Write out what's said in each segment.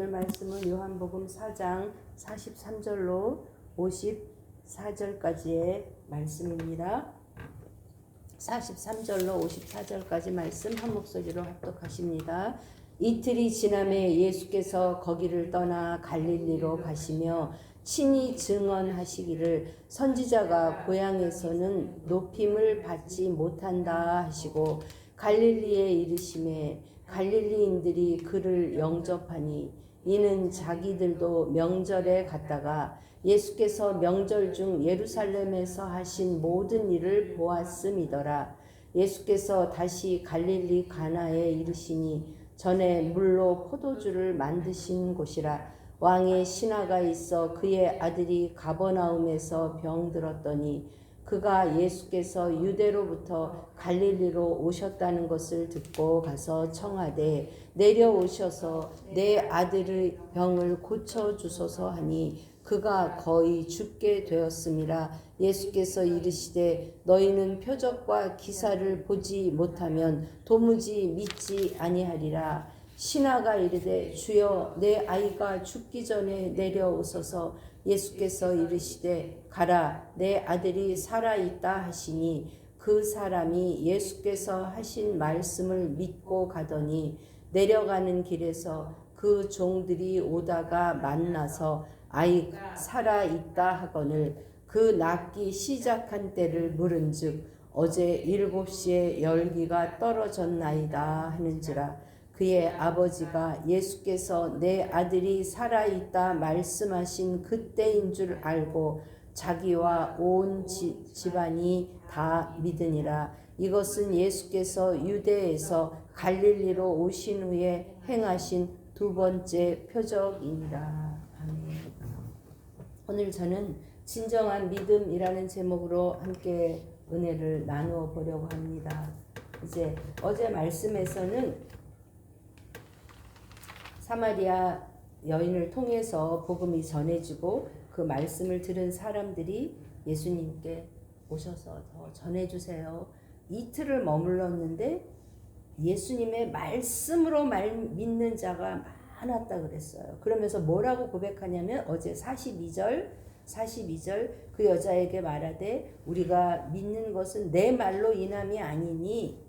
오늘 말씀은 요한복음 4장 43절로 54절까지의 말씀입니다. 43절로 54절까지 말씀 한 목소리로 합독하십니다. 이틀이 지남에 예수께서 거기를 떠나 갈릴리로 가시며 친히 증언하시기를 선지자가 고향에서는 높임을 받지 못한다 하시고 갈릴리에 이르심에 갈릴리인들이 그를 영접하니 이는 자기들도 명절에 갔다가 예수께서 명절 중 예루살렘에서 하신 모든 일을 보았음이더라. 예수께서 다시 갈릴리 가나에 이르시니 전에 물로 포도주를 만드신 곳이라. 왕의 신하가 있어 그의 아들이 가버나움에서 병들었더니 그가 예수께서 유대로부터 갈릴리로 오셨다는 것을 듣고 가서 청하되 내려오셔서 내 아들의 병을 고쳐주소서 하니 그가 거의 죽게 되었음이라. 예수께서 이르시되 너희는 표적과 기사를 보지 못하면 도무지 믿지 아니하리라. 신하가 이르되 주여 내 아이가 죽기 전에 내려오소서. 예수께서 이르시되 가라 내 아들이 살아있다 하시니 그 사람이 예수께서 하신 말씀을 믿고 가더니 내려가는 길에서 그 종들이 오다가 만나서 아이가 살아있다 하거늘 그 낫기 시작한 때를 물은즉 어제 7시에 열기가 떨어졌나이다 하는지라. 그의 아버지가 예수께서 내 아들이 살아있다 말씀하신 그때인 줄 알고 자기와 온 집안이 다 믿으니라. 이것은 예수께서 유대에서 갈릴리로 오신 후에 행하신 두 번째 표적이니라. 아멘. 오늘 저는 진정한 믿음이라는 제목으로 함께 은혜를 나누어 보려고 합니다. 이제 어제 말씀에서는 사마리아 여인을 통해서 복음이 전해지고 그 말씀을 들은 사람들이 예수님께 오셔서 더 전해주세요. 이틀을 머물렀는데 예수님의 말씀으로 믿는 자가 많았다 그랬어요. 그러면서 뭐라고 고백하냐면 어제 42절 그 여자에게 말하되 우리가 믿는 것은 내 말로 인함이 아니니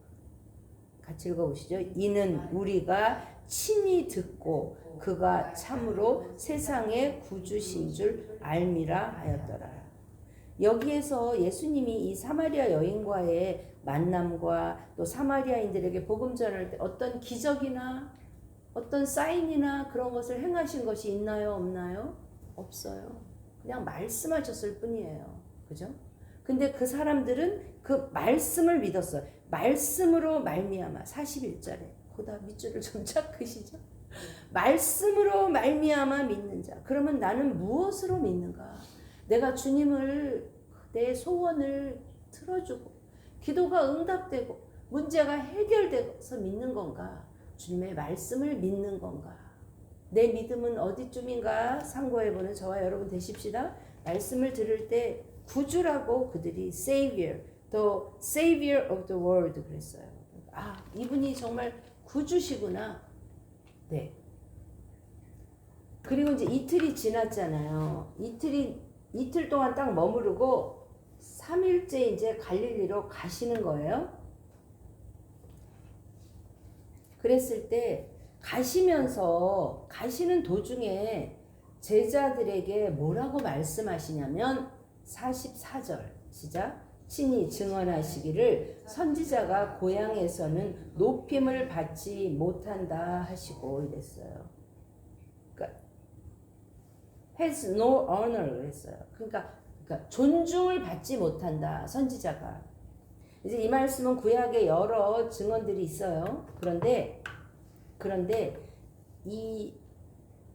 같이 읽어보시죠. 이는 우리가 친히 듣고 그가 참으로 세상의 구주신 줄 알미라 하였더라. 여기에서 예수님이 이 사마리아 여인과의 만남과 또 사마리아인들에게 복음 전할 때 어떤 기적이나 어떤 사인이나 그런 것을 행하신 것이 있나요? 없나요? 없어요. 그냥 말씀하셨을 뿐이에요. 그죠? 근데 그 사람들은 그 말씀을 믿었어요. 말씀으로 말미암아 41절에 보다 밑줄을 좀 쫙 그시죠? 말씀으로 말미암아 믿는 자. 그러면 나는 무엇으로 믿는가? 내가 주님을 내 소원을 들어주고 기도가 응답되고 문제가 해결돼서 믿는 건가? 주님의 말씀을 믿는 건가? 내 믿음은 어디쯤인가 상고해보는 저와 여러분 되십시다. 말씀을 들을 때 구주라고 그들이 Savior, the Savior of the world 그랬어요. 아, 이분이 정말 구주시구나. 네. 그리고 이제 이틀이 지났잖아요. 이틀 동안 딱 머무르고 3일째 이제 갈릴리로 가시는 거예요. 그랬을 때 가시면서 가시는 도중에 제자들에게 뭐라고 말씀하시냐면 44절 시작. 친히 증언하시기를 선지자가 고향에서는 높임을 받지 못한다 하시고 이랬어요. 그러니까 has no honor 그랬어요. 그러니까 존중을 받지 못한다 선지자가. 이제 이 말씀은 구약에 여러 증언들이 있어요. 그런데 이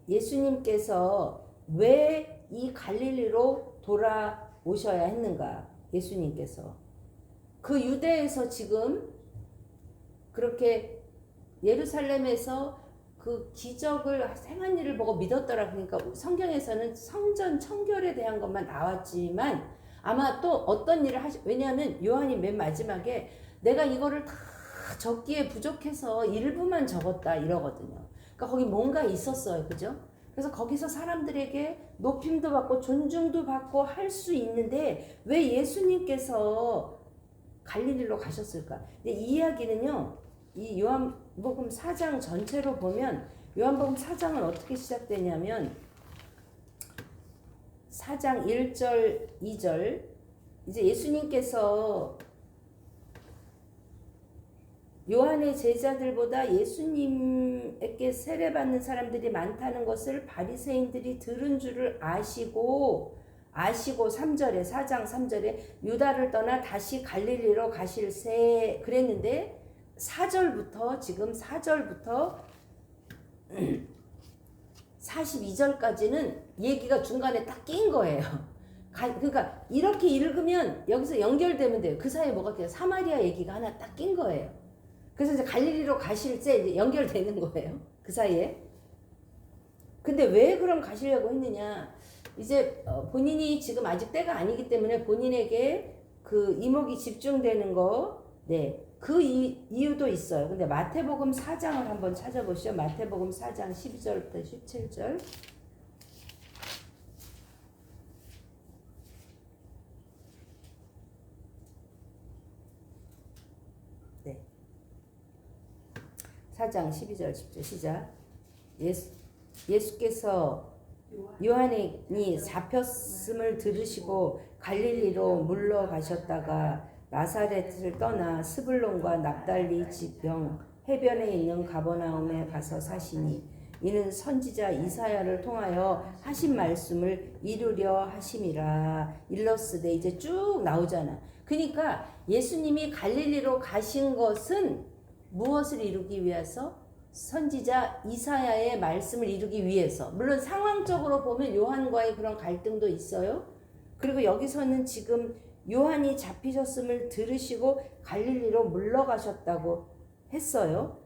예수님께서 왜 이 갈릴리로 돌아오셔야 했는가? 예수님께서 그 유대에서 지금 그렇게 예루살렘에서 그 기적을 행한 일을 보고 믿었더라. 그러니까 성경에서는 성전 청결에 대한 것만 나왔지만 아마 또 어떤 일을 왜냐하면 요한이 맨 마지막에 내가 이거를 다 적기에 부족해서 일부만 적었다 이러거든요. 그러니까 거기 뭔가 있었어요. 그죠? 그래서 거기서 사람들에게 높임도 받고 존중도 받고 할 수 있는데 왜 예수님께서 갈릴리로 가셨을까? 근데 이 이야기는요. 이 요한복음 4장 전체로 보면 요한복음 4장은 어떻게 시작되냐면 4장 1절 2절 이제 예수님께서 요한의 제자들보다 예수님에게 세례받는 사람들이 많다는 것을 바리새인들이 들은 줄을 아시고 3절에 4장 3절에 유다를 떠나 다시 갈릴리로 가실세 그랬는데 4절부터 지금 4절부터 42절까지는 얘기가 중간에 딱 낀 거예요. 그러니까 이렇게 읽으면 여기서 연결되면 돼요. 그 사이에 뭐가 돼요? 사마리아 얘기가 하나 딱 낀 거예요. 그래서 이제 갈릴리로 가실 때 이제 연결되는 거예요. 그 사이에. 근데 왜 그럼 가시려고 했느냐? 이제 본인이 지금 아직 때가 아니기 때문에 본인에게 그 이목이 집중되는 거, 네, 그 이유도 있어요. 근데 마태복음 4장을 한번 찾아보시죠. 마태복음 4장 12절부터 17절. 네. 4장 12절 10절 시작. 예수께서 요한이 잡혔음을 들으시고 갈릴리로 물러가셨다가 나사렛을 떠나 스불론과 납달리 지경 해변에 있는 가버나움에 가서 사시니 이는 선지자 이사야를 통하여 하신 말씀을 이루려 하심이라. 일러스되 이제 쭉 나오잖아. 그러니까 예수님이 갈릴리로 가신 것은 무엇을 이루기 위해서? 선지자 이사야의 말씀을 이루기 위해서. 물론 상황적으로 보면 요한과의 그런 갈등도 있어요. 그리고 여기서는 지금 요한이 잡히셨음을 들으시고 갈릴리로 물러가셨다고 했어요.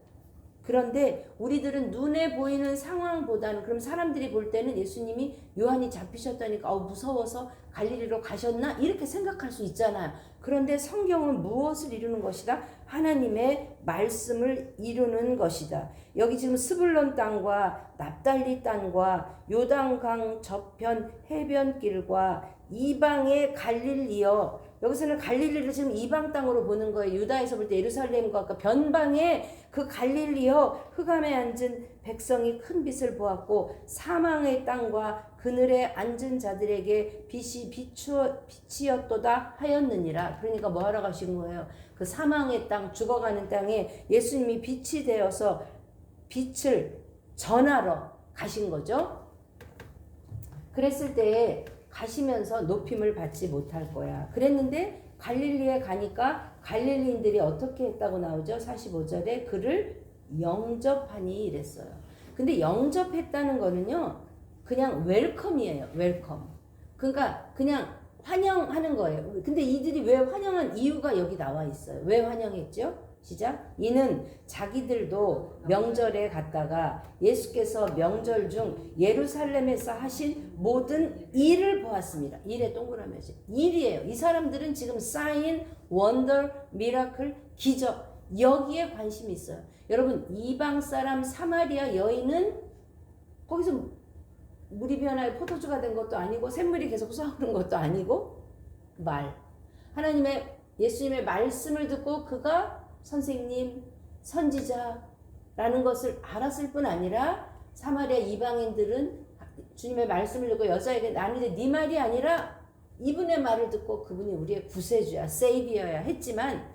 그런데 우리들은 눈에 보이는 상황보다는, 그럼 사람들이 볼 때는 예수님이 요한이 잡히셨다니까 무서워서 갈릴리로 가셨나? 이렇게 생각할 수 있잖아요. 그런데 성경은 무엇을 이루는 것이다? 하나님의 말씀을 이루는 것이다. 여기 지금 스불론 땅과 납달리 땅과 요단강 저편 해변길과 이방의 갈릴리여. 여기서는 갈릴리를 지금 이방 땅으로 보는 거예요. 유다에서 볼 때 예루살렘과 아까 변방의 그 갈릴리여, 흑암에 앉은 백성이 큰 빛을 보았고 사망의 땅과 그늘에 앉은 자들에게 빛이 빛이었도다 하였느니라. 그러니까 뭐 하러 가신 거예요? 그 사망의 땅, 죽어가는 땅에 예수님이 빛이 되어서 빛을 전하러 가신 거죠. 그랬을 때 가시면서 높임을 받지 못할 거야. 그랬는데 갈릴리에 가니까 갈릴리인들이 어떻게 했다고 나오죠? 45절에 그를 영접하니 이랬어요. 근데 영접했다는 거는요, 그냥 웰컴이에요. 웰컴. 그러니까 그냥 환영하는 거예요. 근데 이들이 왜 환영한 이유가 여기 나와 있어요. 왜 환영했죠? 시작. 이는 자기들도 명절에 갔다가 예수께서 명절 중 예루살렘에서 하신 모든 일을 보았습니다. 일에 동그라미지. 일이에요. 이 사람들은 지금 사인, 원더, 미라클, 기적, 여기에 관심이 있어요. 여러분, 이방 사람 사마리아 여인은 거기서 물이 변하여 포도주가 된 것도 아니고 샘물이 계속 솟아오르는 것도 아니고 하나님의 예수님의 말씀을 듣고 그가 선생님, 선지자라는 것을 알았을 뿐 아니라 사마리아 이방인들은 주님의 말씀을 듣고 여자에게 나는 이제 네 말이 아니라 이분의 말을 듣고 그분이 우리의 구세주야, 세이비어야 했지만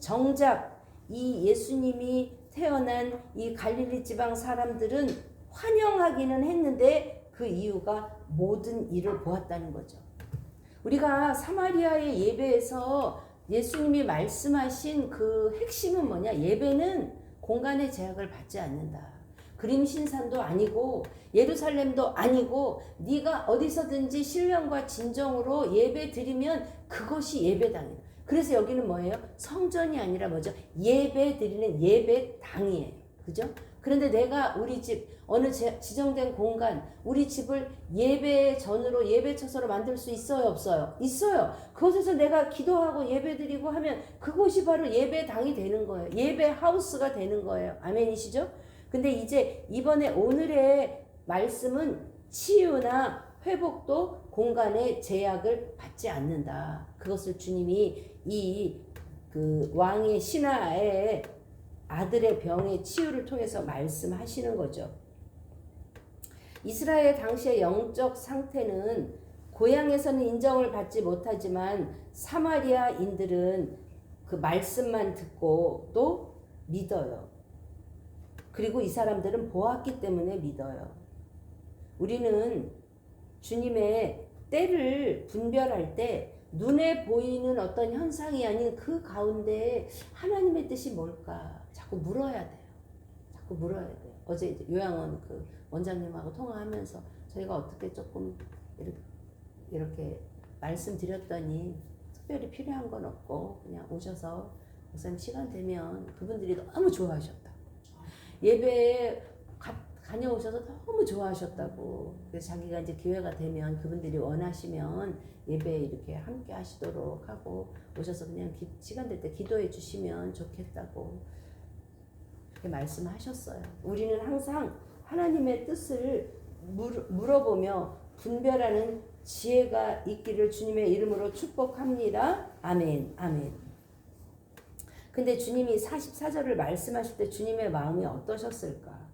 정작 이 예수님이 태어난 이 갈릴리 지방 사람들은 환영하기는 했는데 그 이유가 모든 일을 보았다는 거죠. 우리가 사마리아의 예배에서 예수님이 말씀하신 그 핵심은 뭐냐? 예배는 공간의 제약을 받지 않는다. 그림 신산도 아니고 예루살렘도 아니고 네가 어디서든지 신령과 진정으로 예배 드리면 그것이 예배당이다. 그래서 여기는 뭐예요? 성전이 아니라 뭐죠? 예배 드리는 예배당이에요. 그죠? 그런데 내가 우리 집 어느 지정된 공간, 우리 집을 예배 전으로 예배 처소로 만들 수 있어요, 없어요? 있어요. 그곳에서 내가 기도하고 예배드리고 하면 그곳이 바로 예배당이 되는 거예요. 예배 하우스가 되는 거예요. 아멘이시죠? 근데 이제 이번에 오늘의 말씀은 치유나 회복도 공간의 제약을 받지 않는다. 그것을 주님이 이 그 왕의 신하의 아들의 병의 치유를 통해서 말씀하시는 거죠. 이스라엘 당시의 영적 상태는 고향에서는 인정을 받지 못하지만 사마리아인들은 그 말씀만 듣고 또 믿어요. 그리고 이 사람들은 보았기 때문에 믿어요. 우리는 주님의 때를 분별할 때 눈에 보이는 어떤 현상이 아닌 그 가운데 하나님의 뜻이 뭘까 자꾸 물어야 돼요. 자꾸 물어야 돼요. 어제 이제 요양원 그 원장님하고 통화하면서 저희가 어떻게 조금 이렇게 말씀드렸더니 특별히 필요한 건 없고 그냥 오셔서 목사님 시간 되면 그분들이 너무 좋아하셨다. 예배에 다녀오셔서 너무 좋아하셨다고. 그래서 자기가 이제 기회가 되면 그분들이 원하시면 예배에 이렇게 함께 하시도록 하고 오셔서 그냥 시간 될 때 기도해 주시면 좋겠다고 그렇게 말씀하셨어요. 우리는 항상 하나님의 뜻을 물어보며 분별하는 지혜가 있기를 주님의 이름으로 축복합니다. 아멘. 아멘. 근데 주님이 44절을 말씀하실 때 주님의 마음이 어떠셨을까?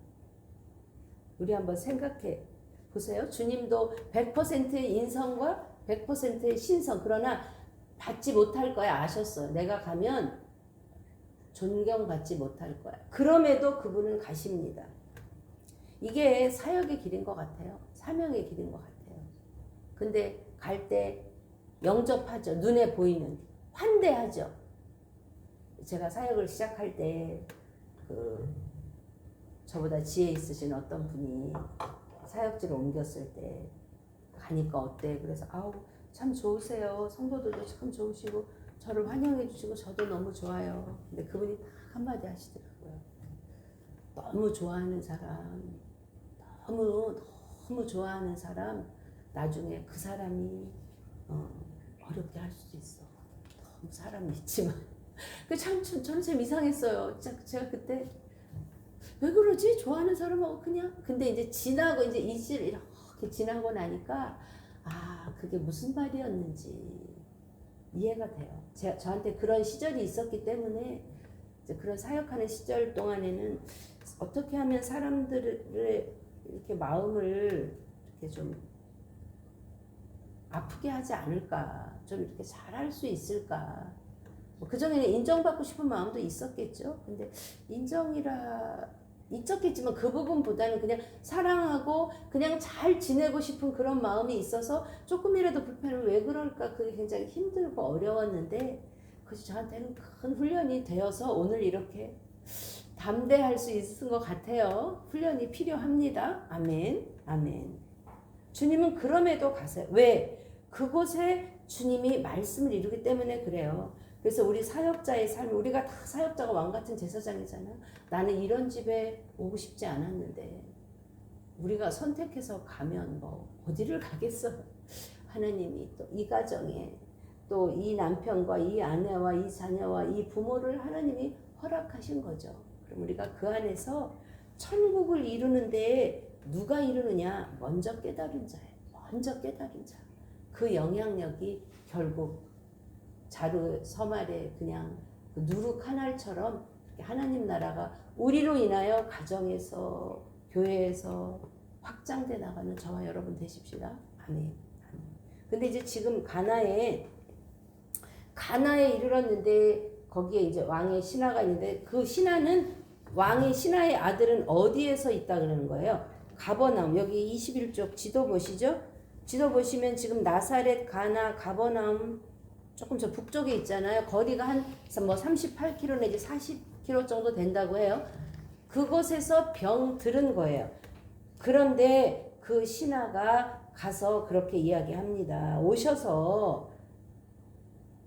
우리 한번 생각해 보세요. 주님도 100%의 인성과 100%의 신성, 그러나 받지 못할 거야 아셨어요. 내가 가면 존경받지 못할 거야. 그럼에도 그분은 가십니다. 이게 사역의 길인 것 같아요. 사명의 길인 것 같아요. 근데 갈 때 영접하죠. 눈에 보이는 환대하죠. 제가 사역을 시작할 때 저보다 지혜 있으신 어떤 분이 사역지를 옮겼을 때 가니까 어때? 그래서 아우 참 좋으세요. 성도들도 참 좋으시고 저를 환영해 주시고 저도 너무 좋아요. 근데 그분이 딱 한마디 하시더라고요. 너무 좋아하는 사람, 너무 좋아하는 사람 나중에 그 사람이 어렵게 할 수도 있어. 너무 사람 믿지만. 저는 참 이상했어요. 제가 그때 왜 그러지? 좋아하는 사람하고 그냥. 근데 이제 지나고 이제 이질 이렇게 지나고 나니까 그게 무슨 말이었는지 이해가 돼요. 저한테 그런 시절이 있었기 때문에 이제 그런 사역하는 시절 동안에는 어떻게 하면 사람들의 이렇게 마음을 이렇게 좀 아프게 하지 않을까, 좀 이렇게 잘할 수 있을까. 그전에는 인정받고 싶은 마음도 있었겠죠. 근데 있었겠지만 그 부분보다는 그냥 사랑하고 그냥 잘 지내고 싶은 그런 마음이 있어서 조금이라도 불편을 왜 그럴까 그게 굉장히 힘들고 어려웠는데 그것이 저한테는 큰 훈련이 되어서 오늘 이렇게 담대할 수 있은 것 같아요. 훈련이 필요합니다. 아멘. 아멘. 주님은 그럼에도 가세요. 왜? 그곳에 주님이 말씀을 이루기 때문에 그래요. 그래서 우리 사역자의 삶, 우리가 다 사역자가 왕같은 제사장이잖아요. 나는 이런 집에 오고 싶지 않았는데 우리가 선택해서 가면 어디를 가겠어요. 하나님이 또 이 가정에 또 이 남편과 이 아내와 이 자녀와 이 부모를 하나님이 허락하신 거죠. 그럼 우리가 그 안에서 천국을 이루는데 누가 이루느냐? 먼저 깨달은 자예요. 먼저 깨달은 자. 그 영향력이 결국 자루 섬 아래 그냥 그 누룩 하나처럼 하나님 나라가 우리로 인하여 가정에서 교회에서 확장돼 나가는 저와 여러분 되십시다. 아멘. 근데 이제 지금 가나에 이르렀는데 거기에 이제 왕의 신하가 있는데 그 신하는 왕의 신하의 아들은 어디에서 있다 그러는 거예요? 가버나움. 여기 21쪽 지도 보시죠? 지도 보시면 지금 나사렛, 가나, 가버나움 조금 저 북쪽에 있잖아요. 거리가 한 38km 내지 40km 정도 된다고 해요. 그곳에서 병 들은 거예요. 그런데 그 신하가 가서 그렇게 이야기합니다. 오셔서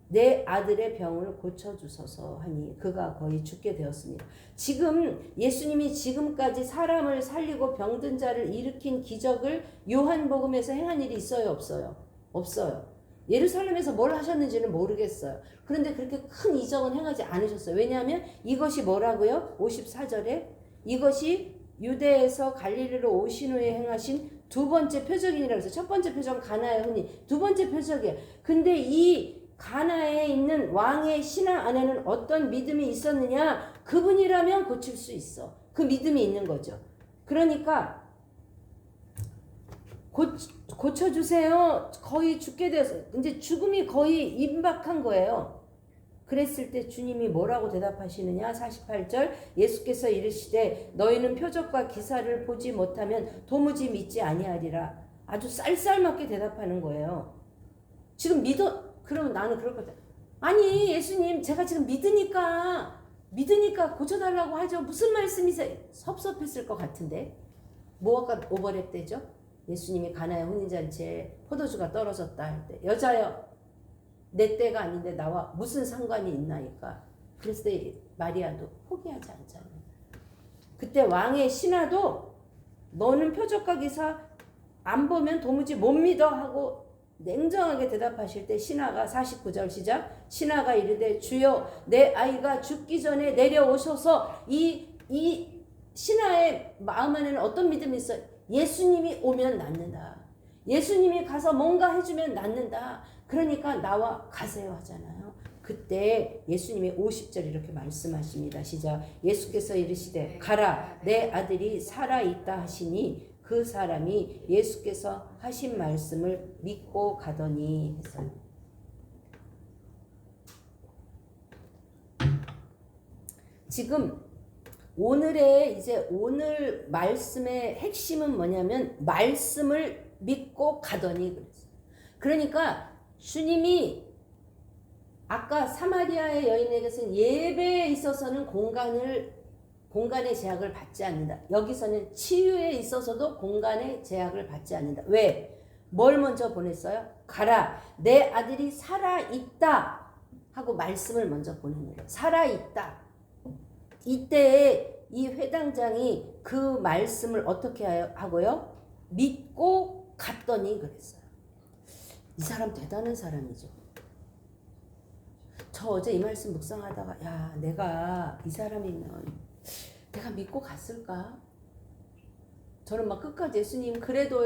내 아들의 병을 고쳐주소서 하니 그가 거의 죽게 되었습니다. 지금 예수님이 지금까지 사람을 살리고 병든 자를 일으킨 기적을 요한복음에서 행한 일이 있어요? 없어요? 없어요. 예루살렘에서 뭘 하셨는지는 모르겠어요. 그런데 그렇게 큰 이적은 행하지 않으셨어요. 왜냐하면 이것이 뭐라고요? 54절에 이것이 유대에서 갈릴리로 오신 후에 행하신 두 번째 표적이니라 그래서 첫 번째 표적은 가나의 혼인, 두 번째 표적이에요. 근데 이 가나에 있는 왕의 신하 안에는 어떤 믿음이 있었느냐? 그분이라면 고칠 수 있어. 그 믿음이 있는 거죠. 그러니까 고쳐주세요. 거의 죽게 돼서 이제 죽음이 거의 임박한 거예요. 그랬을 때 주님이 뭐라고 대답하시느냐? 48절 예수께서 이르시되 너희는 표적과 기사를 보지 못하면 도무지 믿지 아니하리라. 아주 쌀쌀맞게 대답하는 거예요. 지금 그러면 나는 그럴 것 같아. 아니 예수님 제가 지금 믿으니까 고쳐달라고 하죠. 무슨 말씀이세요? 섭섭했을 것 같은데 뭐가 오버랩되죠? 예수님이 가나의 혼인잔치에 포도주가 떨어졌다 할 때 여자여 내 때가 아닌데 나와 무슨 상관이 있나이까. 그랬을 때 마리아도 포기하지 않잖아요. 그때 왕의 신하도 너는 표적과 기사 안 보면 도무지 못 믿어 하고 냉정하게 대답하실 때 신하가 49절 시작 신하가 이르되 주여 내 아이가 죽기 전에 내려오셔서 이 신하의 마음 안에는 어떤 믿음이 있어요? 예수님이 오면 낫는다. 예수님이 가서 뭔가 해주면 낫는다. 그러니까 나와 가세요 하잖아요. 그때 예수님이 50절 이렇게 말씀하십니다. 시작 예수께서 이르시되 가라 내 아들이 살아있다 하시니 그 사람이 예수께서 하신 말씀을 믿고 가더니 했어요. 지금 오늘 말씀의 핵심은 뭐냐면 말씀을 믿고 가더니 그랬어요. 그러니까 주님이 아까 사마리아의 여인에게서는 예배에 있어서는 공간의 제약을 받지 않는다. 여기서는 치유에 있어서도 공간의 제약을 받지 않는다. 왜? 뭘 먼저 보냈어요? 가라 내 아들이 살아있다 하고 말씀을 먼저 보내는 거예요. 살아있다. 이때에 이 회당장이 그 말씀을 어떻게 하고요? 믿고 갔더니 그랬어요. 이 사람 대단한 사람이죠. 저 어제 이 말씀 묵상하다가 야 내가 이 사람이면 내가 믿고 갔을까? 저는 막 끝까지 예수님 그래도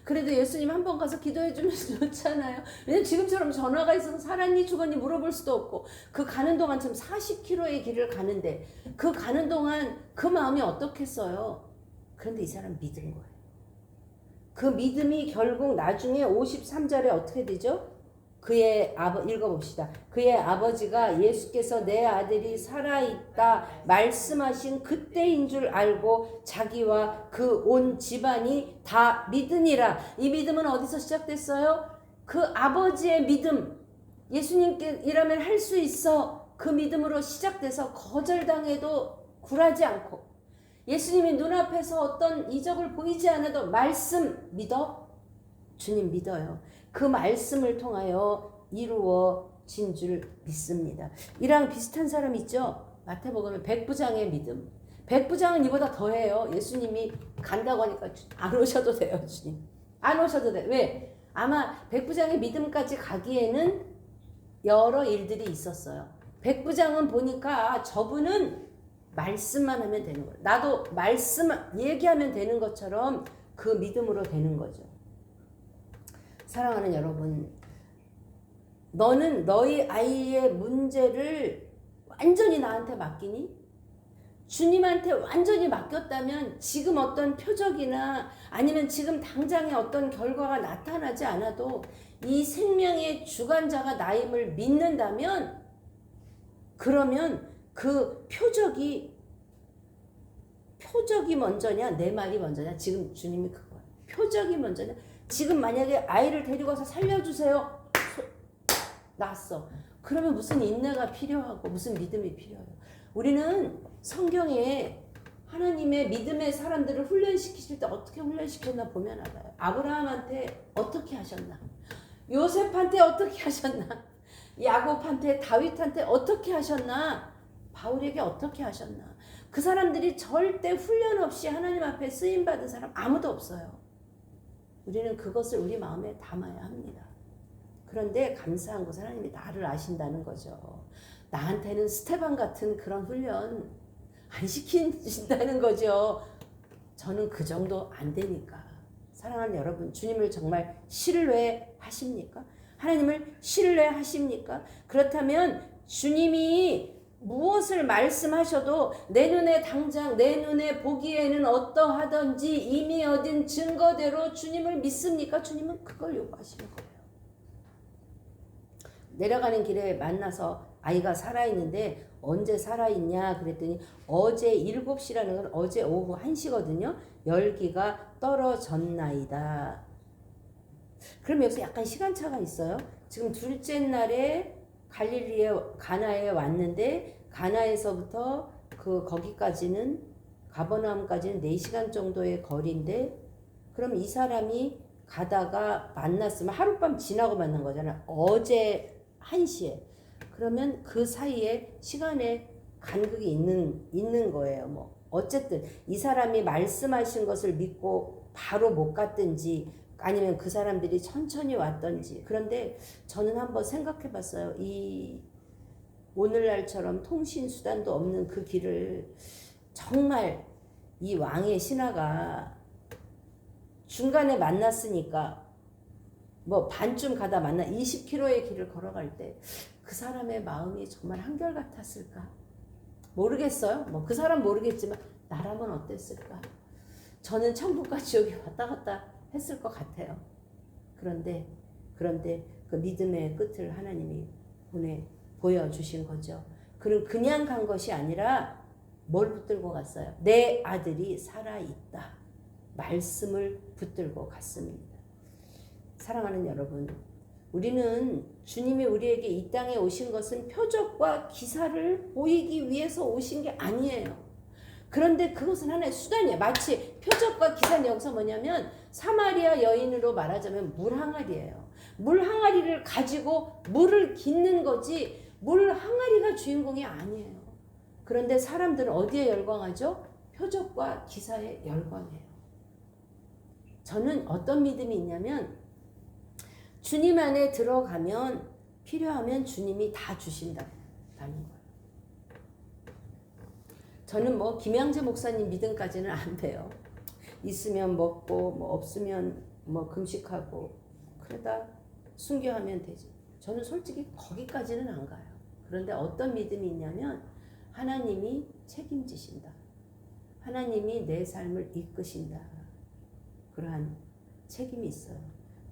예수님 한 번 가서 기도해 주면 좋잖아요. 왜냐면 지금처럼 전화가 있어서 살았니 죽었니 물어볼 수도 없고 그 가는 동안 지금 40km의 길을 가는데 그 가는 동안 그 마음이 어떻겠어요? 그런데 이 사람 믿은 거예요. 그 믿음이 결국 나중에 53절에 어떻게 되죠? 읽어봅시다. 그의 아버지가 예수께서 내 아들이 살아있다 말씀하신 그때인 줄 알고 자기와 그 온 집안이 다 믿으니라. 이 믿음은 어디서 시작됐어요? 그 아버지의 믿음. 예수님께 이라면 할 수 있어. 그 믿음으로 시작돼서 거절당해도 굴하지 않고 예수님이 눈앞에서 어떤 이적을 보이지 않아도 말씀 믿어? 주님 믿어요. 그 말씀을 통하여 이루어진 줄 믿습니다. 이랑 비슷한 사람 있죠? 마태복음에 백부장의 믿음. 백부장은 이보다 더해요. 예수님이 간다고 하니까 안 오셔도 돼요. 주님. 안 오셔도 돼. 왜? 아마 백부장의 믿음까지 가기에는 여러 일들이 있었어요. 백부장은 보니까 저분은 말씀만 하면 되는 거예요. 나도 말씀 얘기하면 되는 것처럼 그 믿음으로 되는 거죠. 사랑하는 여러분, 너는 너희 아이의 문제를 완전히 나한테 맡기니? 주님한테 완전히 맡겼다면 지금 어떤 표적이나 아니면 지금 당장의 어떤 결과가 나타나지 않아도 이 생명의 주관자가 나임을 믿는다면 그러면 그 표적이 먼저냐 내 말이 먼저냐? 지금 주님이 그거야. 표적이 먼저냐? 지금 만약에 아이를 데리고 와서 살려주세요. 났어. 그러면 무슨 인내가 필요하고 무슨 믿음이 필요해요. 우리는 성경에 하나님의 믿음의 사람들을 훈련시키실 때 어떻게 훈련시켰나 보면 알아요. 아브라함한테 어떻게 하셨나? 요셉한테 어떻게 하셨나? 야곱한테 다윗한테 어떻게 하셨나? 바울에게 어떻게 하셨나? 그 사람들이 절대 훈련 없이 하나님 앞에 쓰임받은 사람 아무도 없어요. 우리는 그것을 우리 마음에 담아야 합니다. 그런데 감사한 것은 하나님이 나를 아신다는 거죠. 나한테는 스테반 같은 그런 훈련 안 시킨다는 거죠. 저는 그 정도 안 되니까. 사랑하는 여러분, 주님을 정말 신뢰하십니까? 하나님을 신뢰하십니까? 그렇다면 주님이 무엇을 말씀하셔도 내 눈에 당장 내 눈에 보기에는 어떠하든지 이미 얻은 증거대로 주님을 믿습니까? 주님은 그걸 요구하시는 거예요. 내려가는 길에 만나서 아이가 살아있는데 언제 살아있냐 그랬더니 어제 7시라는 건 어제 오후 1시거든요. 열기가 떨어졌나이다. 그럼 여기서 약간 시간차가 있어요. 지금 둘째 날에 갈릴리에 가나에 왔는데 가나에서부터 거기까지는 가버나움까지는 4시간 정도의 거리인데 그럼 이 사람이 가다가 만났으면 하룻밤 지나고 만난 거잖아요. 어제 1시에. 그러면 그 사이에 시간의 간극이 있는 거예요. 뭐 어쨌든 이 사람이 말씀하신 것을 믿고 바로 못 갔든지 아니면 그 사람들이 천천히 왔던지. 그런데 저는 한번 생각해 봤어요. 이 오늘날처럼 통신 수단도 없는 그 길을 정말 이 왕의 신하가 중간에 만났으니까 뭐 반쯤 가다 만나 20km의 길을 걸어갈 때 그 사람의 마음이 정말 한결같았을까? 모르겠어요. 뭐 그 사람 모르겠지만 나라면 어땠을까? 저는 천국과 지옥에 왔다 갔다 했을 것 같아요. 그런데 그 믿음의 끝을 하나님이 보여주신 거죠. 그럼 그냥 간 것이 아니라 뭘 붙들고 갔어요? 내 아들이 살아있다. 말씀을 붙들고 갔습니다. 사랑하는 여러분, 우리는 주님이 우리에게 이 땅에 오신 것은 표적과 기사를 보이기 위해서 오신 게 아니에요. 그런데 그것은 하나의 수단이에요. 마치 표적과 기사는 여기서 뭐냐면 사마리아 여인으로 말하자면 물 항아리예요. 물 항아리를 가지고 물을 깃는 거지 물 항아리가 주인공이 아니에요. 그런데 사람들은 어디에 열광하죠? 표적과 기사에 열광해요. 저는 어떤 믿음이 있냐면 주님 안에 들어가면 필요하면 주님이 다 주신다는 거예요. 저는 뭐 김양재 목사님 믿음까지는 안 돼요. 있으면 먹고 뭐 없으면 뭐 금식하고 그러다 순교하면 되지. 저는 솔직히 거기까지는 안 가요. 그런데 어떤 믿음이 있냐면 하나님이 책임지신다. 하나님이 내 삶을 이끄신다. 그러한 책임이 있어요.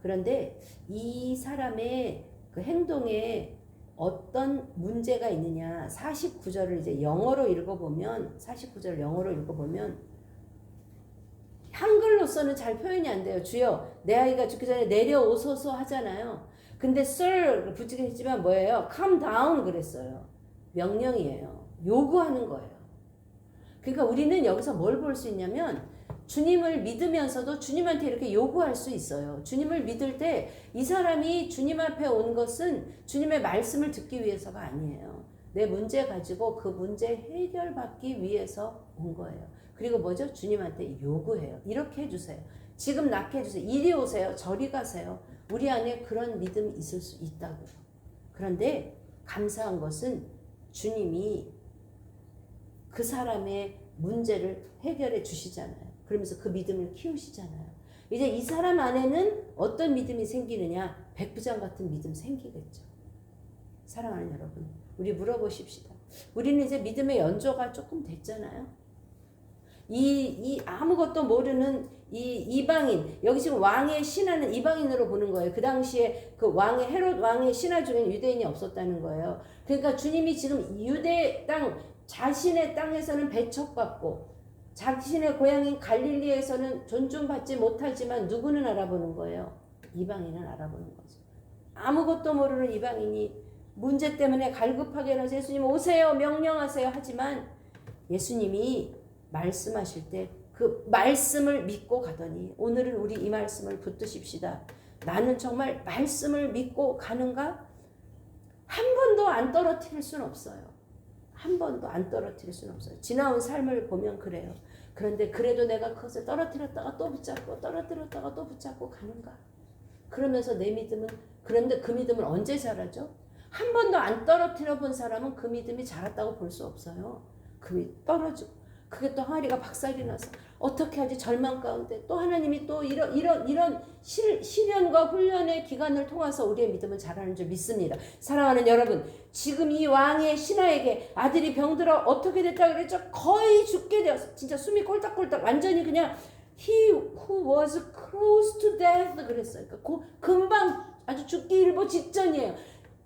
그런데 이 사람의 그 행동에 어떤 문제가 있느냐. 49절을 이제 영어로 읽어보면 49절을 영어로 읽어보면 한글로서는 잘 표현이 안 돼요. 주여 내 아이가 죽기 전에 내려오소서 하잖아요. 근데 sir 붙이긴 했지만 뭐예요? Calm down 그랬어요. 명령이에요. 요구하는 거예요. 그러니까 우리는 여기서 뭘 볼 수 있냐면 주님을 믿으면서도 주님한테 이렇게 요구할 수 있어요. 주님을 믿을 때 이 사람이 주님 앞에 온 것은 주님의 말씀을 듣기 위해서가 아니에요. 내 문제 가지고 그 문제 해결받기 위해서 온 거예요. 그리고 뭐죠? 주님한테 요구해요. 이렇게 해주세요. 지금 낫게 해주세요. 이리 오세요. 저리 가세요. 우리 안에 그런 믿음이 있을 수 있다고요. 그런데 감사한 것은 주님이 그 사람의 문제를 해결해 주시잖아요. 그러면서 그 믿음을 키우시잖아요. 이제 이 사람 안에는 어떤 믿음이 생기느냐? 백부장 같은 믿음 생기겠죠. 사랑하는 여러분, 우리 물어보십시다. 우리는 이제 믿음의 연조가 조금 됐잖아요. 이 아무것도 모르는 이 이방인, 여기 지금 왕의 신하는 이방인으로 보는 거예요. 그 당시에 그 왕의 헤롯 왕의 신하 중엔 유대인이 없었다는 거예요. 그러니까 주님이 지금 유대 땅, 자신의 땅에서는 배척받고 자신의 고향인 갈릴리에서는 존중받지 못하지만 누구는 알아보는 거예요? 이방인은 알아보는 거죠. 아무것도 모르는 이방인이 문제 때문에 갈급하게 일어나서 예수님 오세요 명령하세요 하지만 예수님이 말씀하실 때 그 말씀을 믿고 가더니 오늘은 우리 이 말씀을 붙드십시다. 나는 정말 말씀을 믿고 가는가? 한 번도 안 떨어뜨릴 수는 없어요. 한 번도 안 떨어뜨릴 수는 없어요. 지나온 삶을 보면 그래요. 그런데 그래도 내가 그것을 떨어뜨렸다가 또 붙잡고 떨어뜨렸다가 또 붙잡고 가는가? 그러면서 내 믿음은, 그런데 그 믿음은 언제 자라죠? 한 번도 안 떨어뜨려 본 사람은 그 믿음이 자랐다고 볼 수 없어요. 그 떨어지고 그게 또 항아리가 박살이 나서 어떻게 하지 절망 가운데 또 하나님이 또 이런 시련과 훈련의 기간을 통해서 우리의 믿음은 자라는 줄 믿습니다. 사랑하는 여러분, 지금 이 왕의 신하에게 아들이 병들어 어떻게 됐다 그랬죠? 거의 죽게 되었어. 진짜 숨이 꼴딱꼴딱 완전히 그냥 he who was close to death 그랬어요. 그러니까 금방 아주 죽기 일보 직전이에요.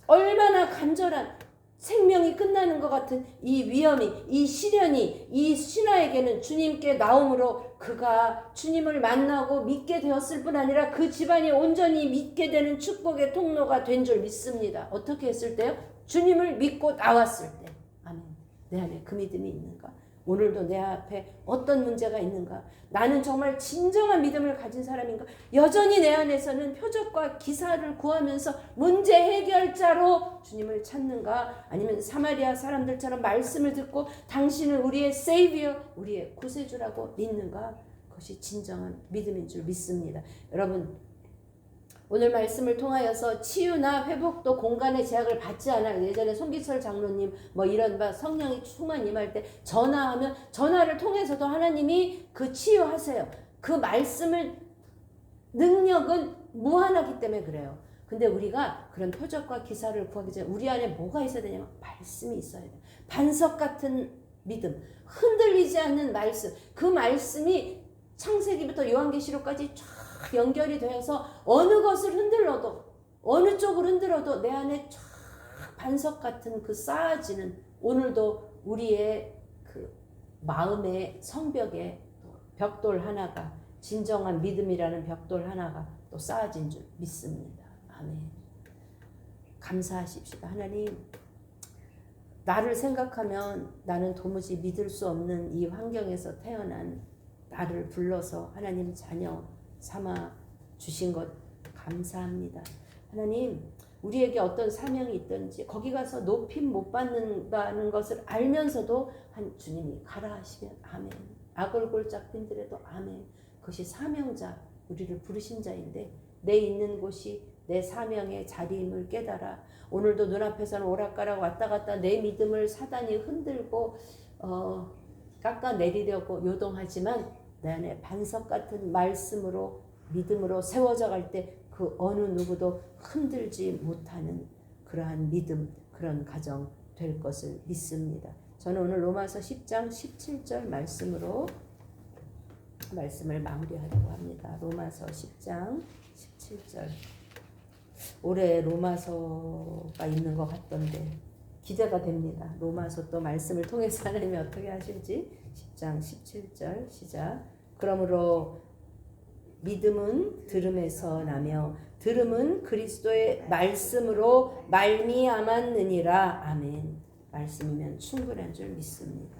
얼마나 간절한 생명이 끝나는 것 같은 이 위험이, 이 시련이 이 신하에게는 주님께 나옴으로 그가 주님을 만나고 믿게 되었을 뿐 아니라 그 집안이 온전히 믿게 되는 축복의 통로가 된 줄 믿습니다. 어떻게 했을 때요? 주님을 믿고 나왔을 때. 아멘. 내 안에 그 믿음이 있는가? 오늘도 내 앞에 어떤 문제가 있는가? 나는 정말 진정한 믿음을 가진 사람인가? 여전히 내 안에서는 표적과 기사를 구하면서 문제 해결자로 주님을 찾는가? 아니면 사마리아 사람들처럼 말씀을 듣고 당신은 우리의 세이비어, 우리의 구세주라고 믿는가? 그것이 진정한 믿음인 줄 믿습니다. 여러분, 오늘 말씀을 통하여서 치유나 회복도 공간의 제약을 받지 않아요. 예전에 송기철 장로님 이런 성령이 충만 임할 때 전화하면 전화를 통해서도 하나님이 그 치유하세요. 그 말씀을 능력은 무한하기 때문에 그래요. 근데 우리가 그런 표적과 기사를 구하기 전에 우리 안에 뭐가 있어야 되냐면 말씀이 있어야 돼요. 반석 같은 믿음, 흔들리지 않는 말씀. 그 말씀이 창세기부터 요한계시록까지 쫙 연결이 되어서 어느 것을 흔들러도 어느 쪽을 흔들어도 내 안에 쫙 반석 같은 그 쌓아지는 오늘도 우리의 그 마음의 성벽에 벽돌 하나가 진정한 믿음이라는 벽돌 하나가 또 쌓아진 줄 믿습니다. 아멘. 감사하십시다. 하나님, 나를 생각하면 나는 도무지 믿을 수 없는 이 환경에서 태어난 나를 불러서 하나님 자녀 삼아 주신 것 감사합니다. 하나님, 우리에게 어떤 사명이 있든지 거기 가서 높임 못 받는다는 것을 알면서도 주님이 가라 하시면 아멘. 악을 골짝 핀들에도 아멘. 그것이 사명자, 우리를 부르신 자인데 내 있는 곳이 내 사명의 자리임을 깨달아 오늘도 눈앞에서는 오락가락 왔다 갔다 내 믿음을 사단이 흔들고 깎아내리려고 요동하지만 내 안에 반석 같은 말씀으로 믿음으로 세워져 갈 때 그 어느 누구도 흔들지 못하는 그러한 믿음, 그런 가정 될 것을 믿습니다. 저는 오늘 로마서 10장 17절 말씀으로 말씀을 마무리하려고 합니다. 로마서 10장 17절. 올해 로마서가 있는 것 같던데 기대가 됩니다. 로마서 또 말씀을 통해서 하나님이 어떻게 하실지. 10장 17절 시작. 그러므로 믿음은 들음에서 나며 들음은 그리스도의 말씀으로 말미암았느니라. 아멘. 말씀이면 충분한 줄 믿습니다.